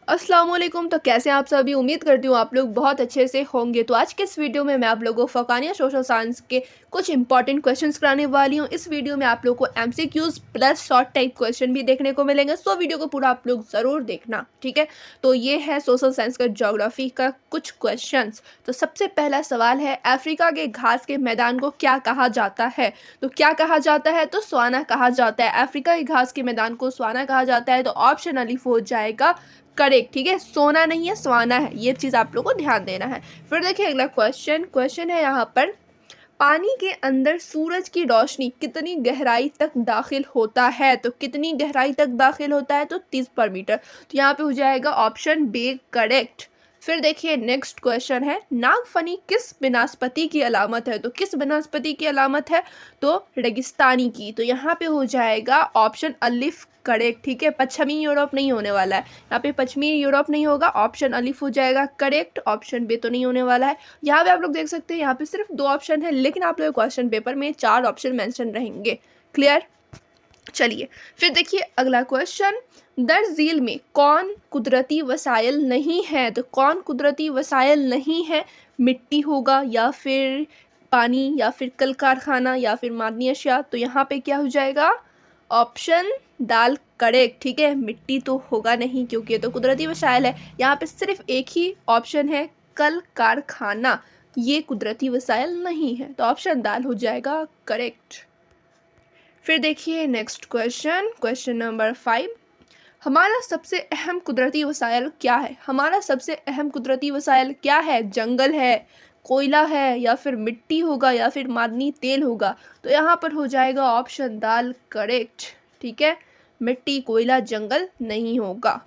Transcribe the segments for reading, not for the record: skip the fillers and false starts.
अस्सलाम वालेकुम। तो कैसे हैं आप सभी? उम्मीद करती हूँ आप लोग बहुत अच्छे से होंगे। तो आज के इस वीडियो में मैं आप लोगों को फ़कानिया सोशल साइंस के कुछ इंपॉर्टेंट क्वेश्चंस कराने वाली हूँ। इस वीडियो में आप लोगों को MCQs plus short type question भी देखने को मिलेंगे, सो वीडियो को पूरा आप लोग ज़रूर देखना, ठीक है। तो ये है सोशल साइंस का ज्योग्राफी का कुछ क्वेश्चन। तो सबसे पहला सवाल है, अफ्रीका के घास के मैदान को क्या कहा जाता है? तो क्या कहा जाता है? तो स्वाना कहा जाता है। अफ्रीका के घास के मैदान को स्वाना कहा जाता है। तो ऑप्शन अलिफ हो जाएगा करेक्ट, ठीक है। सोना नहीं है, स्वाना है, ये चीज़ आप लोगों को ध्यान देना है। फिर देखिए अगला क्वेश्चन है यहाँ पर, पानी के अंदर सूरज की रोशनी कितनी गहराई तक दाखिल होता है? तो कितनी गहराई तक दाखिल होता है? तो 30 पर मीटर। तो यहाँ पे हो जाएगा ऑप्शन बी करेक्ट। फिर देखिए नेक्स्ट क्वेश्चन है, नागफनी किस वनस्पति की अलामत है? तो किस वनस्पति की अलामत है? तो रेगिस्तानी की। तो यहाँ पे हो जाएगा ऑप्शन अलिफ करेक्ट, ठीक है। पश्चिमी यूरोप नहीं होने वाला है, यहाँ पे पश्चिमी यूरोप नहीं होगा, ऑप्शन अलिफ हो जाएगा करेक्ट। ऑप्शन बी तो नहीं होने वाला है। यहाँ पे आप लोग देख सकते हैं, यहाँ पे सिर्फ 2 ऑप्शन है, लेकिन आप लोग क्वेश्चन पेपर में 4 ऑप्शन मेंशन रहेंगे। क्लियर? चलिए फिर देखिए अगला क्वेश्चन, दर झील में कौन कुदरती वसाइल नहीं है? तो कौन कुदरती वसाइल नहीं है? मिट्टी होगा, या फिर पानी, या फिर कल कारखाना, या फिर मादनी अशिया। तो यहाँ पे क्या हो जाएगा? ऑप्शन दाल करेक्ट, ठीक है। मिट्टी तो होगा नहीं क्योंकि ये तो कुदरती वसाइल है। यहाँ पे सिर्फ एक ही ऑप्शन है, कल कारखाना, ये कुदरती वसाइल नहीं है। तो ऑप्शन दाल हो जाएगा करेक्ट। फिर देखिए नेक्स्ट क्वेश्चन नंबर 5, हमारा सबसे अहम कुदरती वसाइल क्या है? हमारा सबसे अहम कुदरती वसाइल क्या है? जंगल है, कोयला है, या फिर मिट्टी होगा, या फिर मादनी तेल होगा। तो यहाँ पर हो जाएगा ऑप्शन दाल करेक्ट, ठीक है। मिट्टी, कोयला, जंगल नहीं होगा।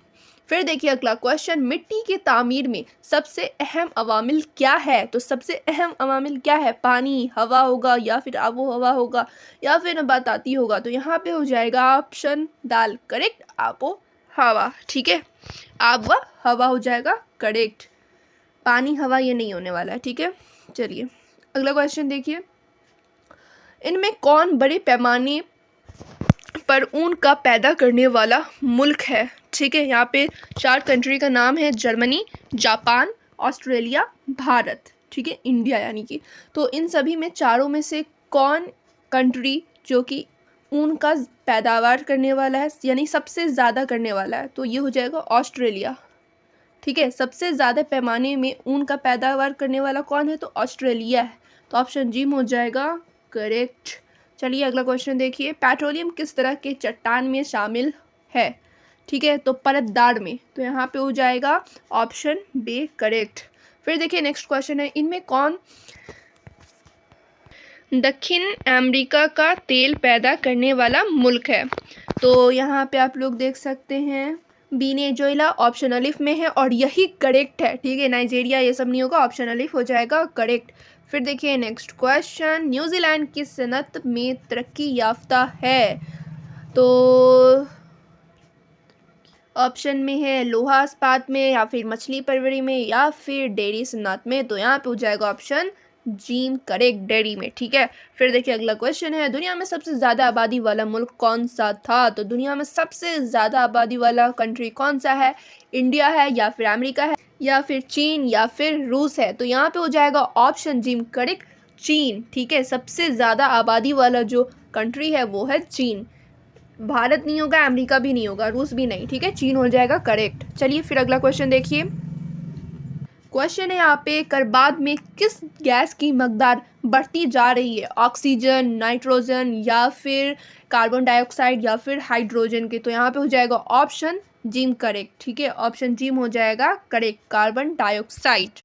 फिर देखिए अगला क्वेश्चन, मिट्टी की तामीर में सबसे अहम अवामिल क्या है? तो सबसे अहम अवामिल क्या है? पानी, हवा होगा, या फिर आबो हवा होगा, या फिर नबाताती होगा। तो यहाँ पे हो जाएगा ऑप्शन दाल करेक्ट, आबो हवा, ठीक है। आब व हवा हो जाएगा करेक्ट, पानी हवा ये नहीं होने वाला है, ठीक है। चलिए अगला क्वेश्चन देखिए, इनमें कौन बड़े पैमाने पर ऊन का पैदा करने वाला मुल्क है? ठीक है, यहाँ पे 4 कंट्री का नाम है, जर्मनी, जापान, ऑस्ट्रेलिया, भारत, ठीक है, इंडिया यानी कि। तो इन सभी में चारों में से कौन कंट्री जो कि ऊन का पैदावार करने वाला है, यानी सबसे ज़्यादा करने वाला है? तो ये हो जाएगा ऑस्ट्रेलिया, ठीक है। सबसे ज़्यादा पैमाने में ऊन का पैदावार करने वाला कौन है? तो ऑस्ट्रेलिया है। तो ऑप्शन जी हो जाएगा करेक्ट। चलिए अगला क्वेश्चन देखिए, पेट्रोलियम किस तरह के चट्टान में शामिल है? ठीक है, तो परतदार में। तो यहाँ पे हो जाएगा ऑप्शन बी करेक्ट। फिर देखिए नेक्स्ट क्वेश्चन है, इनमें कौन दक्षिण अमेरिका का तेल पैदा करने वाला मुल्क है? तो यहाँ पे आप लोग देख सकते हैं वेनेजुएला ऑप्शन अलिफ में है, और यही करेक्ट है, ठीक है। नाइजीरिया ये सब नहीं होगा, ऑप्शन अलिफ हो जाएगा करेक्ट। फिर देखिए नेक्स्ट क्वेश्चन, न्यूजीलैंड किस सनत में तरक्की याफ्ता है? तो ऑप्शन में है लोहा इस्पात में, या फिर मछली परवरी में, या फिर डेयरी सनत में। तो यहाँ पे हो जाएगा ऑप्शन जीम करेक्ट, डेयरी में, ठीक है। फिर देखिए अगला क्वेश्चन है, दुनिया में सबसे ज़्यादा आबादी वाला मुल्क कौन सा था? तो दुनिया में सबसे ज़्यादा आबादी वाला कंट्री कौन सा है? इंडिया है, या फिर अमेरिका है, या फिर चीन, या फिर रूस है? तो यहाँ पे हो जाएगा ऑप्शन जीम करेक्ट, चीन, ठीक है। सबसे ज़्यादा आबादी वाला जो कंट्री है वो है चीन। भारत नहीं होगा, अमेरिका भी नहीं होगा, रूस भी नहीं, ठीक है। चीन हो जाएगा करेक्ट। चलिए फिर अगला क्वेश्चन देखिए, क्वेश्चन है यहाँ पे, कर्बाद में किस गैस की मकदार बढ़ती जा रही है? ऑक्सीजन, नाइट्रोजन, या फिर कार्बन डाइऑक्साइड, या फिर हाइड्रोजन के? तो यहाँ पे हो जाएगा ऑप्शन जिम करेक्ट, ठीक है। ऑप्शन जिम हो जाएगा करेक्ट, कार्बन डाइऑक्साइड।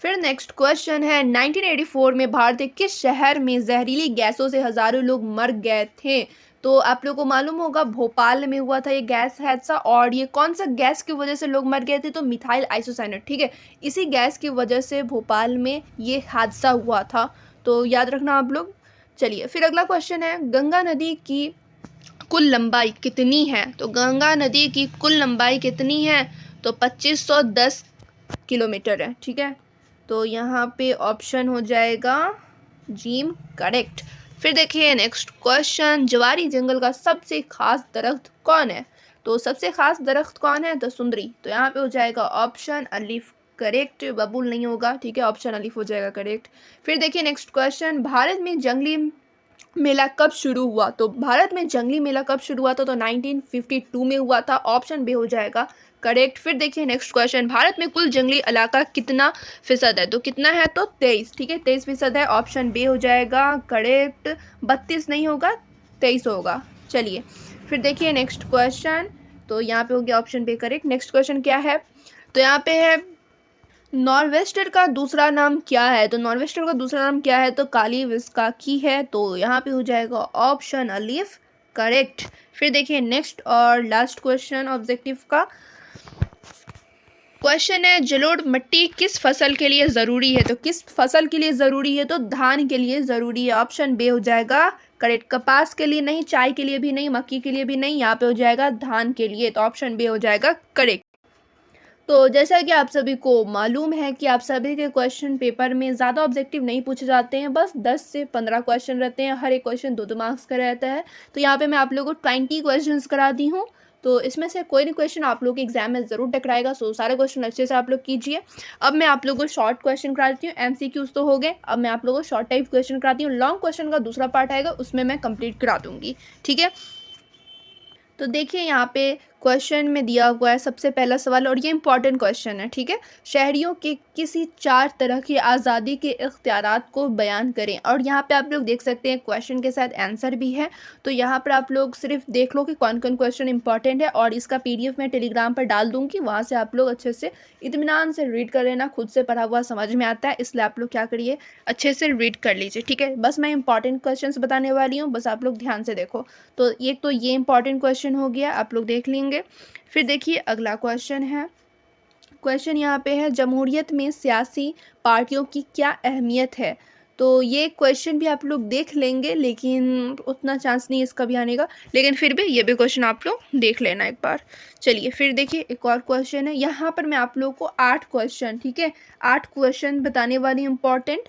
फिर नेक्स्ट क्वेश्चन है, 1984 में भारत के किस शहर में जहरीली गैसों से हज़ारों लोग मर गए थे? तो आप लोगों को मालूम होगा भोपाल में हुआ था ये गैस हादसा, और ये कौन सा गैस की वजह से लोग मर गए थे? तो मिथाइल आइसोसाइनेट, ठीक है। इसी गैस की वजह से भोपाल में ये हादसा हुआ था, तो याद रखना आप लोग। चलिए फिर अगला क्वेश्चन है, गंगा नदी की कुल लंबाई कितनी है? तो गंगा नदी की कुल लंबाई कितनी है? तो 2510 किलोमीटर है, ठीक है। तो यहाँ पे ऑप्शन हो जाएगा जीम करेक्ट। फिर देखिए नेक्स्ट क्वेश्चन, जवारी जंगल का सबसे खास दरख्त कौन है? तो सबसे ख़ास दरख्त कौन है? तो सुंदरी। तो यहाँ पे हो जाएगा ऑप्शन अलिफ करेक्ट, बबूल नहीं होगा, ठीक है, ऑप्शन अलिफ हो जाएगा करेक्ट। फिर देखिए नेक्स्ट क्वेश्चन, भारत में जंगली मेला कब शुरू हुआ? तो भारत में जंगली मेला कब शुरू हुआ था? तो 1952 में हुआ था, ऑप्शन बी हो जाएगा करेक्ट। फिर देखिए नेक्स्ट क्वेश्चन, भारत में कुल जंगली इलाका कितना फ़ीसद है? तो कितना है? तो 23, ठीक है, 23% है, ऑप्शन बी हो जाएगा करेक्ट। 32 नहीं होगा, 23 होगा। चलिए फिर देखिए नेक्स्ट क्वेश्चन, तो यहाँ पे हो गया option B correct. Next question क्या है? तो यहाँ पे है नॉर्वेस्टर का दूसरा नाम क्या है? तो नॉर्वेस्टर का दूसरा नाम क्या है? तो काली विस्काकी है, तो यहाँ पे हो जाएगा ऑप्शन अलिफ करेक्ट। फिर देखिए नेक्स्ट और लास्ट क्वेश्चन ऑब्जेक्टिव का क्वेश्चन है, जलोढ़ मिट्टी किस फसल के लिए ज़रूरी है? तो किस फसल के लिए ज़रूरी है? तो धान के लिए ज़रूरी है, ऑप्शन बी हो जाएगा करेक्ट। कपास के लिए नहीं, चाय के लिए भी नहीं, मक्की के लिए भी नहीं, यहाँ पे हो जाएगा धान के लिए, तो ऑप्शन बी हो जाएगा करेक्ट। तो जैसा कि आप सभी को मालूम है कि आप सभी के क्वेश्चन पेपर में ज़्यादा ऑब्जेक्टिव नहीं पूछे जाते हैं, बस 10 से 15 क्वेश्चन रहते हैं, हर एक क्वेश्चन 2-2 मार्क्स का रहता है। तो यहाँ पे मैं आप लोगों को 20 क्वेश्चंस करा दी हूँ, तो इसमें से कोई ना क्वेश्चन आप लोग के एग्जाम में ज़रूर टकराएगा। सो सारे क्वेश्चन अच्छे से आप लोग कीजिए। अब मैं आप लोगों को शॉर्ट क्वेश्चन कराती हूँ, MCQs तो हो गए, अब मैं आप लोगों को शॉर्ट टाइप क्वेश्चन कराती हूँ। लॉन्ग क्वेश्चन का दूसरा पार्ट आएगा, उसमें मैं कंप्लीट करा दूँगी, ठीक है। तो देखिए यहाँ पे क्वेश्चन में दिया हुआ है सबसे पहला सवाल, और ये इंपॉर्टेंट क्वेश्चन है, ठीक है। शहरियों के किसी 4 तरह की आज़ादी के इख्तियारात को बयान करें, और यहाँ पे आप लोग देख सकते हैं क्वेश्चन के साथ आंसर भी है। तो यहाँ पर आप लोग सिर्फ देख लो कि कौन कौन क्वेश्चन इंपॉर्टेंट है, और इसका PDF मैं टेलीग्राम पर डाल दूँगी, वहाँ से आप लोग अच्छे से इत्मीनान से रीड कर लेना, खुद से पढ़ा हुआ समझ में आता है, इसलिए आप लोग क्या करिए, अच्छे से रीड कर लीजिए, ठीक है। बस मैं इंपॉर्टेंट क्वेश्चन बताने वाली हूँ, बस आप लोग ध्यान से देखो। तो ये इंपॉर्टेंट क्वेश्चन हो गया, आप लोग देख लेंगे। फिर देखिए अगला क्वेश्चन है, क्वेश्चन यहाँ पे है, जमहूरियत में सियासी पार्टियों की क्या अहमियत है? तो ये क्वेश्चन भी आप लोग देख लेंगे, लेकिन उतना चांस नहीं इसका भी आने का, लेकिन फिर भी ये भी क्वेश्चन आप लोग देख लेना एक बार। चलिए फिर देखिए एक और क्वेश्चन है, यहाँ पर मैं आप लोग को 8 क्वेश्चन, ठीक है, 8 क्वेश्चन बताने वाली इंपॉर्टेंट।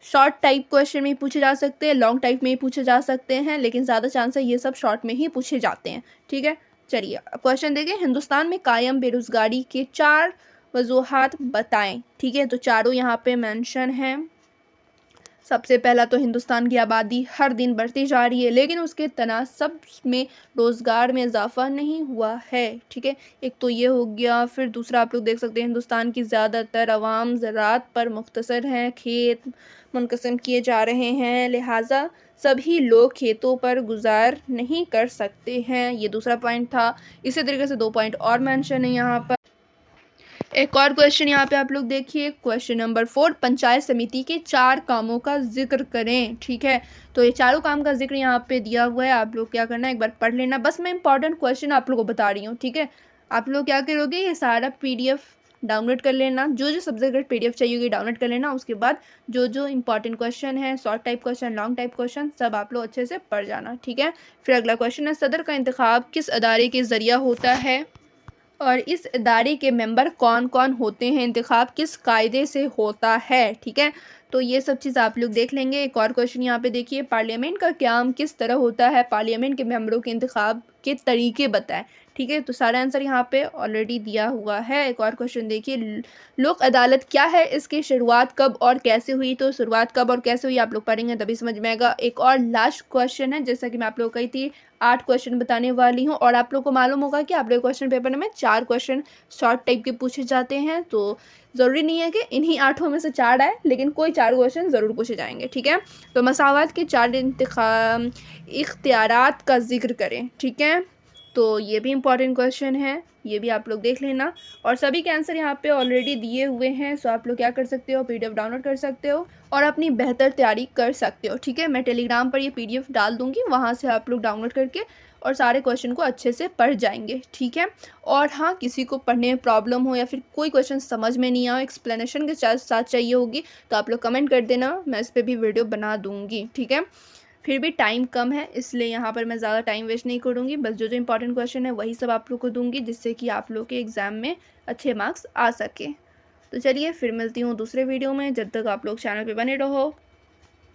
शॉर्ट टाइप क्वेश्चन में पूछे जा सकते हैं, लॉन्ग टाइप में ही पूछे जा सकते हैं, लेकिन ज़्यादा चांस है ये सब शॉर्ट में ही पूछे जाते हैं, ठीक है। चलिए क्वेश्चन देखिए, हिंदुस्तान में कायम बेरोजगारी के 4 वजूहात बताएं, ठीक है। तो चारों यहाँ पे मेंशन हैं। सबसे पहला तो हिंदुस्तान की आबादी हर दिन बढ़ती जा रही है, लेकिन उसके तनासब में रोज़गार में इजाफा नहीं हुआ है, ठीक है, एक तो ये हो गया। फिर दूसरा आप लोग देख सकते हैं, हिंदुस्तान की ज़्यादातर अवाम ज़राअत पर मुख्तसर हैं, खेत मुनक़सिम किए जा रहे हैं, लिहाजा सभी लोग खेतों पर गुजार नहीं कर सकते हैं, ये दूसरा पॉइंट था। इसी तरीके से 2 पॉइंट और मेंशन है यहाँ पर। एक और क्वेश्चन यहाँ पे आप लोग देखिए, क्वेश्चन नंबर 4, पंचायत समिति के 4 कामों का जिक्र करें, ठीक है। तो ये चारों काम का जिक्र यहाँ पे दिया हुआ है, आप लोग क्या करना है, एक बार पढ़ लेना। बस मैं इंपॉर्टेंट क्वेश्चन आप लोगों को बता रही हूँ, ठीक है। आप लोग क्या करोगे, ये सारा PDF डाउनलोड कर लेना, जो जो सब्जेक्ट का PDF चाहिए होगी डाउनलोड कर लेना। उसके बाद जो जो इंपॉर्टेंट क्वेश्चन है, short type question, long type question, सब आप लोग अच्छे से पढ़ जाना, ठीक है। फिर अगला क्वेश्चन है, सदर का इंतखाब किस अदारे के ज़रिया होता है, और इस इदारे के मेंबर कौन कौन होते हैं, इंतखाब किस कायदे से होता है, ठीक है। तो ये सब चीज़ आप लोग देख लेंगे। एक और क्वेश्चन यहाँ पे देखिए, पार्लियामेंट का क़याम किस तरह होता है, पार्लियामेंट के मेंबरों के इंतखाब के तरीके बताएं, ठीक है। तो सारा आंसर यहाँ पे ऑलरेडी दिया हुआ है। एक और क्वेश्चन देखिए, लोक अदालत क्या है, इसकी शुरुआत कब और कैसे हुई? तो शुरुआत कब और कैसे हुई आप लोग पढ़ेंगे तभी समझ में आएगा। एक और लास्ट क्वेश्चन है, जैसा कि मैं आप लोग को कही थी 8 क्वेश्चन बताने वाली हूँ, और आप लोग को मालूम होगा कि आप लोग क्वेश्चन पेपर में 4 क्वेश्चन शॉर्ट टाइप के पूछे जाते हैं। तो ज़रूरी नहीं है कि इन्हीं 8 में से 4 आए, लेकिन कोई 4 क्वेश्चन ज़रूर पूछे जाएंगे, ठीक है। तो मसावत के 4 इख्तियारात का जिक्र करें, ठीक है। तो ये भी इंपॉर्टेंट क्वेश्चन है, ये भी आप लोग देख लेना, और सभी के आंसर यहाँ पे ऑलरेडी दिए हुए हैं। सो आप लोग क्या कर सकते हो, PDF डाउनलोड कर सकते हो और अपनी बेहतर तैयारी कर सकते हो, ठीक है। मैं टेलीग्राम पर ये PDF डाल दूँगी, वहाँ से आप लोग डाउनलोड करके और सारे क्वेश्चन को अच्छे से पढ़ जाएंगे, ठीक है। और हाँ, किसी को पढ़ने में प्रॉब्लम हो या फिर कोई क्वेश्चन समझ में नहीं आए, एक्सप्लेनेशन के साथ चाहिए होगी, तो आप लोग कमेंट कर देना, मैं इस पर भी वीडियो बना दूँगी, ठीक है। फिर भी टाइम कम है, इसलिए यहाँ पर मैं ज़्यादा टाइम वेस्ट नहीं करूँगी, बस जो जो इंपॉर्टेंट क्वेश्चन है वही सब आप लोग को दूँगी, जिससे कि आप लोग के एग्ज़ाम में अच्छे मार्क्स आ सके। तो चलिए फिर मिलती हूँ दूसरे वीडियो में, जब तक आप लोग चैनल पे बने रहो।